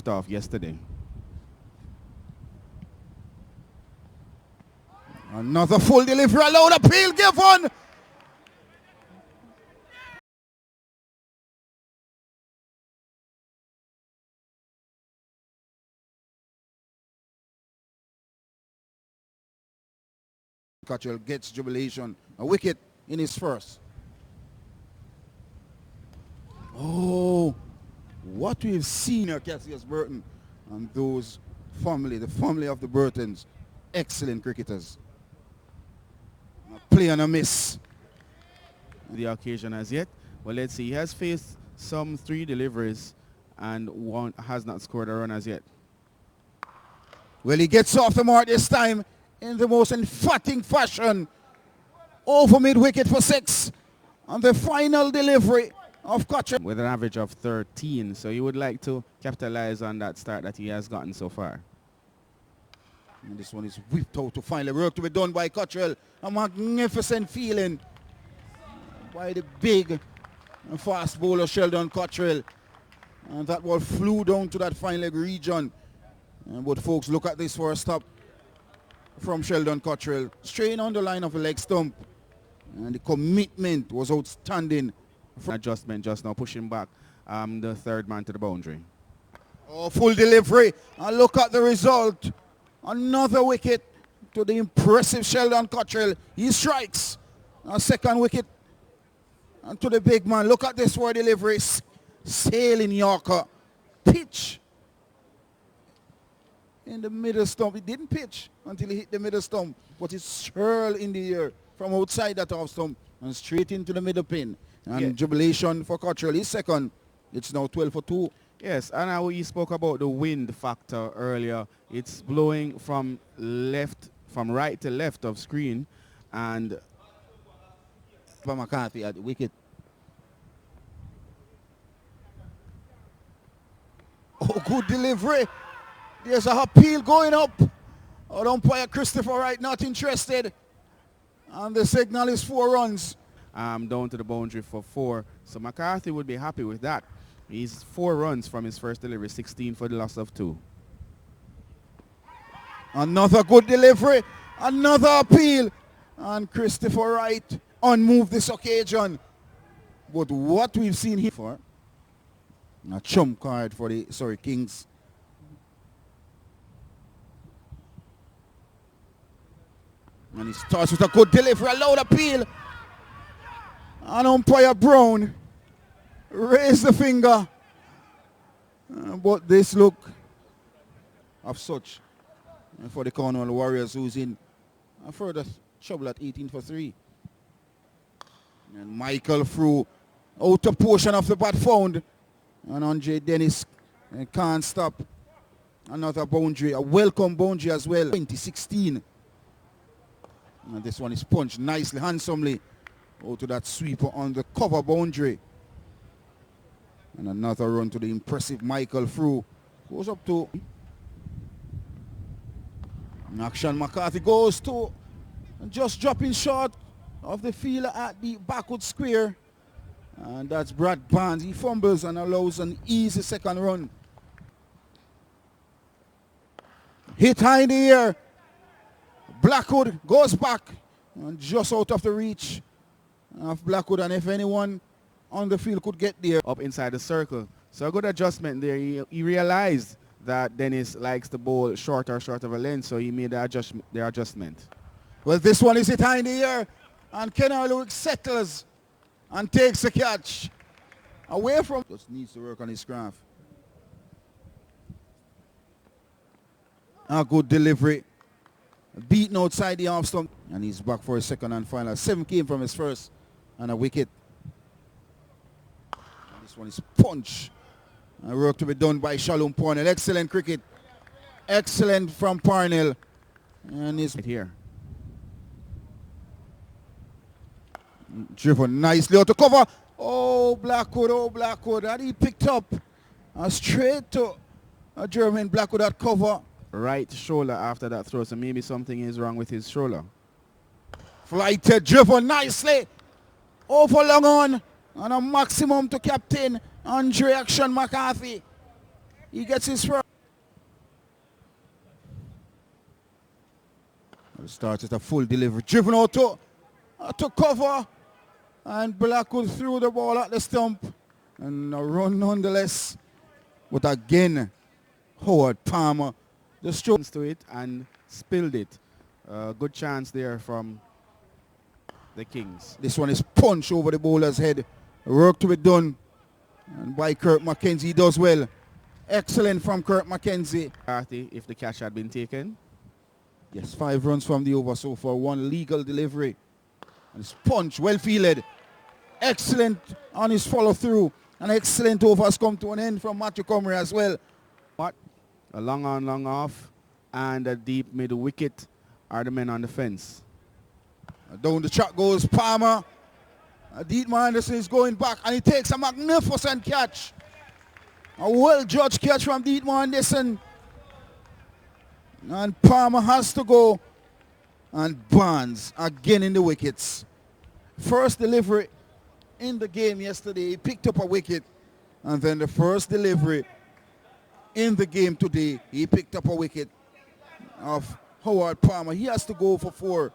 left off yesterday. Another full delivery, allowed appeal given. Cottrell gets jubilation. A wicket in his first. Oh, what we've seen here, Cassius Burton and those family, the family of the Burtons, excellent cricketers. A play and a miss. The occasion as yet. Well, let's see. He has faced some 3 deliveries and one has not scored a run as yet. Well, he gets off the mark this time in the most emphatic fashion. Over mid-wicket for 6 on the final delivery of Cottrell. With an average of 13, so he would like to capitalize on that start that he has gotten so far. And this one is whipped out to finally work to be done by Cottrell. A magnificent feeling by the big and fast bowler Sheldon Cottrell. And that ball flew down to that fine leg region. But folks, look at this for a stop from Sheldon Cottrell. Straight on the line of the leg stump. And the commitment was outstanding. Adjustment just now, pushing back the third man to the boundary. Oh, full delivery. And look at the result. Another wicket to the impressive Sheldon Cottrell. He strikes. A second wicket. And to the big man. Look at this for delivery. Sailing Yorker. Pitch. In the middle stump. He didn't pitch until he hit the middle stump. But it's swirled in the air from outside that off stump and straight into the middle pin. And jubilation for Cottrell. He's second. It's now 12 for 2. Yes, and we spoke about the wind factor earlier. It's blowing from right to left of screen, and McCarthy at the wicket. Oh, good delivery. There's a appeal going up. Our umpire Christopher Wright not interested. And the signal is 4 runs. Down to the boundary for 4. So McCarthy would be happy with that. He's 4 runs from his first delivery, 16 for the loss of 2. Another good delivery. Another appeal. And Christopher Wright unmoved this occasion. But what we've seen here for a trump card for the Surry Kings. And he starts with a good delivery, a loud appeal. And umpire Brown raised the finger. But this look of such for the Cornwall Warriors, who's in a further trouble at 18 for 3. And Michael threw outer portion of the bat found. And Andre Dennis can't stop. Another boundary, a welcome boundary as well. 2016. And this one is punched nicely, handsomely out to that sweeper on the cover boundary. And another run to the impressive Michael through. Goes up to action. McCarthy goes to just dropping short of the fielder at the backward square. And that's Brad Barnes. He fumbles and allows an easy second run. Hit high in the air. Blackwood goes back and just out of the reach of Blackwood, and if anyone on the field could get there. Up inside the circle. So a good adjustment there. He realized that Dennis likes the ball short of a length, so he made the adjustment. Well, this one is hit high in the air, and Kenner Lewis settles and takes the catch away from. Just needs to work on his craft. A good delivery. Beaten outside the off stump. And he's back for his second and final. 7 came from his first and a wicket. And this one is punch. And work to be done by Shalom Parnell. Excellent cricket. Excellent from Parnell. And he's right here. Driven nicely out to cover. Oh, Blackwood. And he picked up straight to a German Blackwood at cover. Right shoulder after that throw, so maybe something is wrong with his shoulder. Flighted, driven nicely over long on, and a maximum to captain Andre Action McCarthy. He gets his first. Starts with a full delivery. Driven out to cover. And Blackwood threw the ball at the stump. And a run nonetheless. But again, Howard Palmer just strokes to it and spilled it. Good chance there from the Kings. This one is punched over the bowler's head. Work to be done. And by Kirk McKenzie, does well. Excellent from Kirk McKenzie. If the catch had been taken. Yes, 5 runs from the over so far. 1 legal delivery. And it's punch, well fielded. Excellent on his follow through. An excellent over has come to an end from Matthew Comrie as well. What? A long on, long off. And a deep middle wicket are the men on the fence. Down the track goes Palmer. Dietmar Anderson is going back and he takes a magnificent catch. A well-judged catch from Dietmar Anderson. And Palmer has to go. And Barnes again in the wickets. First delivery in the game yesterday. He picked up a wicket. And then the first delivery in the game today. He picked up a wicket of Howard Palmer. He has to go for 4.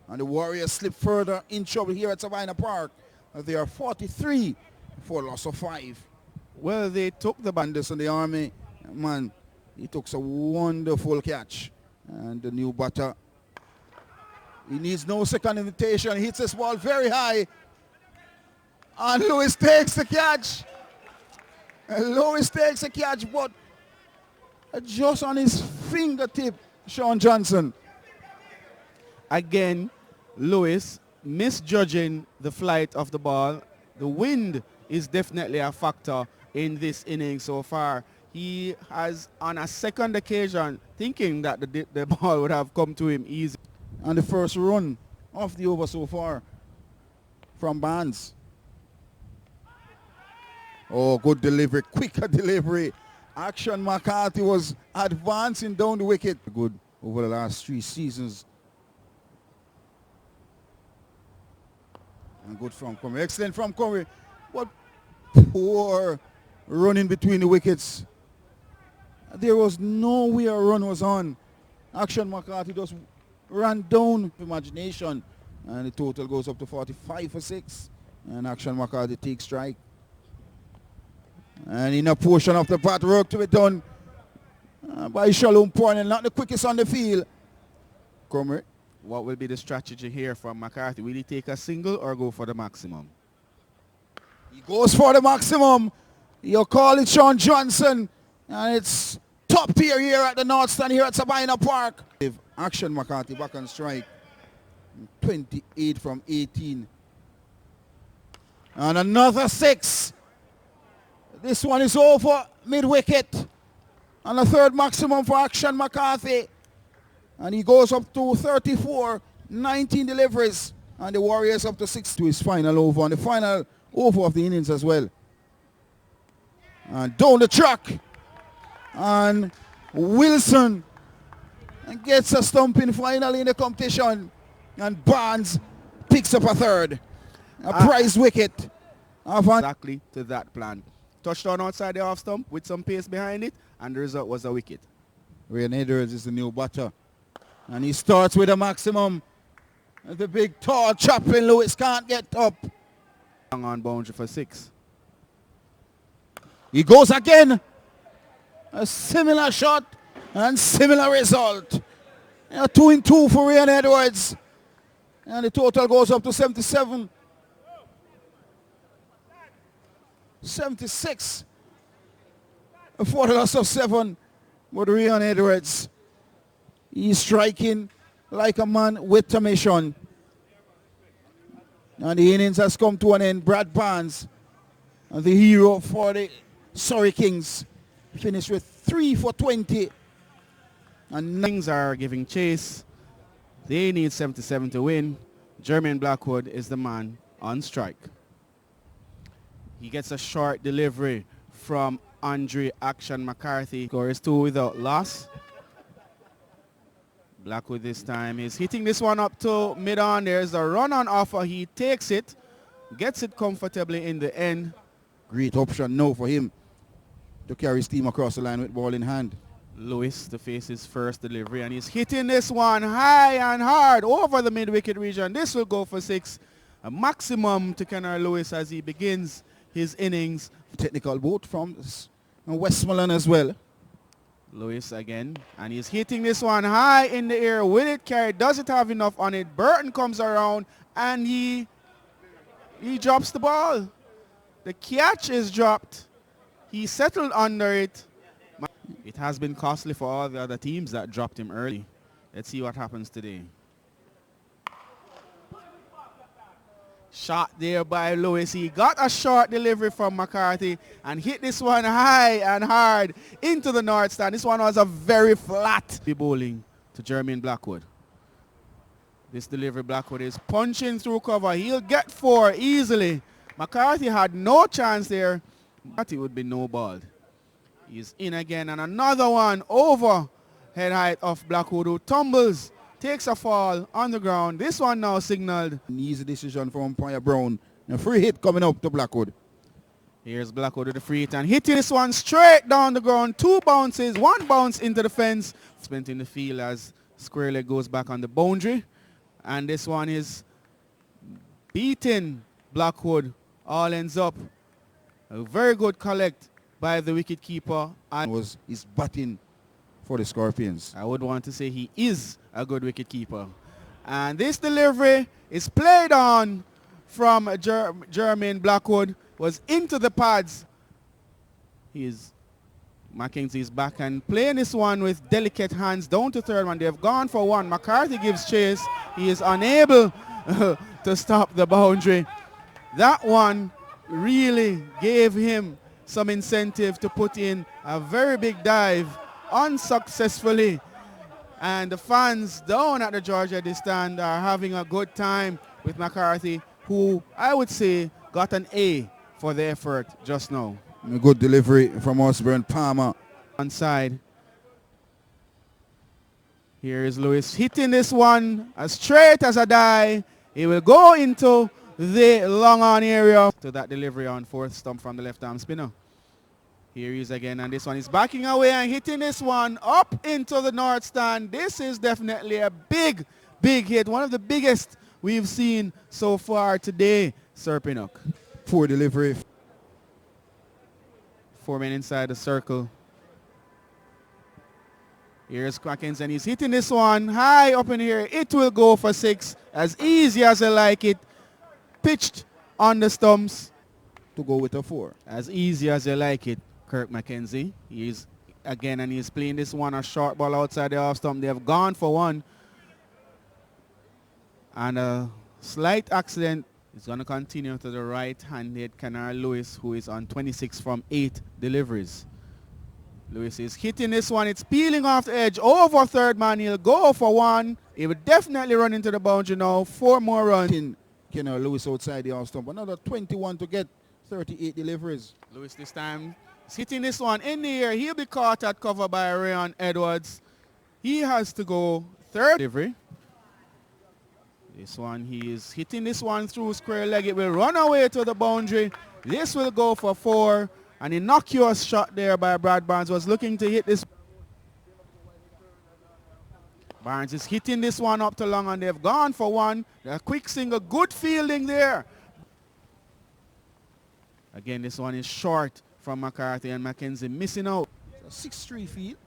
And the Warriors slip further in trouble here at Savannah Park. They are 43 for a loss of 5. Well, they took the bandits in the army. Man, he took a wonderful catch. And the new batter, he needs no second invitation. He hits this ball very high. And Lewis takes the catch. Lewis takes the catch, but just on his fingertip, Sean Johnson. Again, Lewis misjudging the flight of the ball. The wind is definitely a factor in this inning so far. He has, on a second occasion, thinking that the ball would have come to him easy. And the first run of the over so far from Barnes. Oh, good delivery, quicker delivery. Action McCarthy was advancing down the wicket. Good over the last 3 seasons. And good from Comrie. Excellent from Comrie. But poor running between the wickets. There was no way a run was on. Action McCarthy just ran down imagination. And the total goes up to 45 for 6. And Action McCarthy takes strike. And in a portion of the bat, work to be done by Shalom Pornell, not the quickest on the field. Comrie. What will be the strategy here from McCarthy? Will he take a single or go for the maximum? He goes for the maximum. You call it Sean Johnson. And it's top tier here at the North Stand here at Savannah Park. Action McCarthy back on strike. 28 from 18. And another 6. This one is over mid-wicket. And a third maximum for Action McCarthy. And he goes up to 34, 19 deliveries. And the Warriors up to 6 to his final over. And the final over of the innings as well. And down the track. And Wilson gets a stumping finally in the competition. And Barnes picks up a third. A prize wicket. Exactly to that plan. Touchdown outside the off stump with some pace behind it. And the result was a wicket. Ryan Edwards is the new batter. And he starts with a maximum. And the big tall Chaplin Lewis can't get up. On boundary for 6. He goes again. A similar shot and similar result. 2-2 for Ryan Edwards. And the total goes up to 77. 76 for the loss of 7. But Ryan Edwards, he's striking like a man with a mission. And the innings has come to an end. Brad Barnes, the hero for the Surry Kings, finished with 3 for 20. And Kings are giving chase. They need 77 to win. Jermaine Blackwood is the man on strike. He gets a short delivery from Andre Action McCarthy. Score is 2 without loss. Blackwood this time is hitting this one up to mid-on. There's a run on offer. He takes it, gets it comfortably in the end. Great option now for him. to carry his team across the line with ball in hand. Lewis to face his first delivery, and he's hitting this one high and hard over the mid-wicket region. This will go for 6. A maximum to Kenner Lewis as he begins his innings. Technical boat from Westmoreland as well. Lewis again, and he's hitting this one high in the air. Will it carry? Does it have enough on it? Burton comes around and he drops the ball. The catch is dropped. He settled under it. It has been costly for all the other teams that dropped him early. Let's see what happens today. Shot there by Lewis. He got a short delivery from McCarthy and hit this one high and hard into the north stand. This one was a very flat bowling to Jermaine Blackwood. This delivery, Blackwood is punching through cover. He'll get 4 easily. McCarthy had no chance there, but it would be no ball. He's in again, and another one over head height of Blackwood, who tumbles, takes a fall on the ground. This one now signaled. An easy decision from umpire Brown. A free hit coming up to Blackwood. Here's Blackwood with the free hit and hitting this one straight down the ground. 2 bounces, 1 bounce into the fence. Spent in the field as square leg goes back on the boundary. And this one is beating Blackwood. All ends up a very good collect by the wicket keeper. He's batting for the Scorpions. I would want to say he is a good wicket keeper. And this delivery is played on from Jermaine Blackwood, was into the pads. Mackenzie's back and playing this one with delicate hands down to third man. They've gone for 1. McCarthy gives chase. He is unable to stop the boundary. That one really gave him some incentive to put in a very big dive unsuccessfully. And the fans down at the Georgia Day stand are having a good time with McCarthy, who I would say got an A for the effort just now. A good delivery from Osborne Palmer. On side. Here is Lewis hitting this one as straight as a die. He will go into the long on area to that delivery on 4th stump from the left arm spinner. Here he is again, and this one is backing away and hitting this one up into the north stand. This is definitely a big hit. One of the biggest we've seen so far today, Sir Pinnock. Poor delivery. 4 men inside the circle. Here's Mackenzie, and he's hitting this one high up in here. It will go for 6, as easy as I like it. Pitched on the stumps. To go with a 4. As easy as you like it, Kirk Mackenzie. He's again, and he's playing this one a short ball outside the off stump. They have gone for 1. And a slight accident is going to continue to the right-handed Kenner Lewis, who is on 26 from 8 deliveries. Lewis is hitting this one. It's peeling off the edge over third man. He'll go for 1. He will definitely run into the boundary now. 4 more runs. Kenner Lewis outside the off stump. Another 21 to get 38 deliveries. Lewis this time is hitting this one in the air. He'll be caught at cover by Rayon Edwards. He has to go 3rd delivery. This one, he is hitting this one through square leg. It will run away to the boundary. This will go for 4. An innocuous shot there by Brad Barnes. Was looking to hit this. Barnes is hitting this one up to long, and they've gone for 1. A quick single. Good fielding there. Again, this one is short from McCarthy, and Mackenzie missing out. 6-3 field.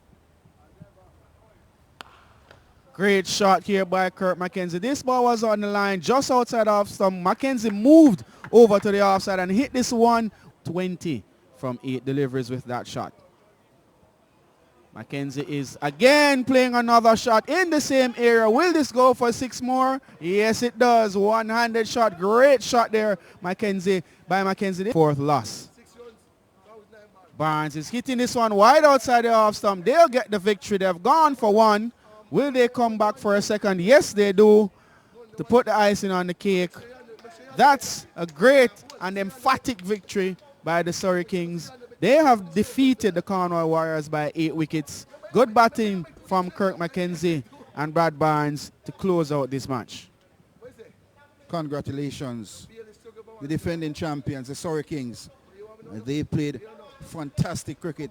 Great shot here by Kurt Mackenzie. This ball was on the line just outside off stump. Mackenzie moved over to the offside and hit this one 20 from 8 deliveries with that shot. Mackenzie is again playing another shot in the same area. Will this go for 6 more? Yes, it does. One-handed shot. Great shot there, Mackenzie, by Mackenzie. 4th loss. Barnes is hitting this one wide outside the off stump. They'll get the victory. They've gone for 1. Will they come back for a 2nd? Yes, they do, to put the icing on the cake. That's a great and emphatic victory by the Surry Kings. They have defeated the Cornwall Warriors by 8 wickets. Good batting from Kirk Mackenzie and Brad Barnes to close out this match. Congratulations. The defending champions, the Surry Kings. They played Fantastic cricket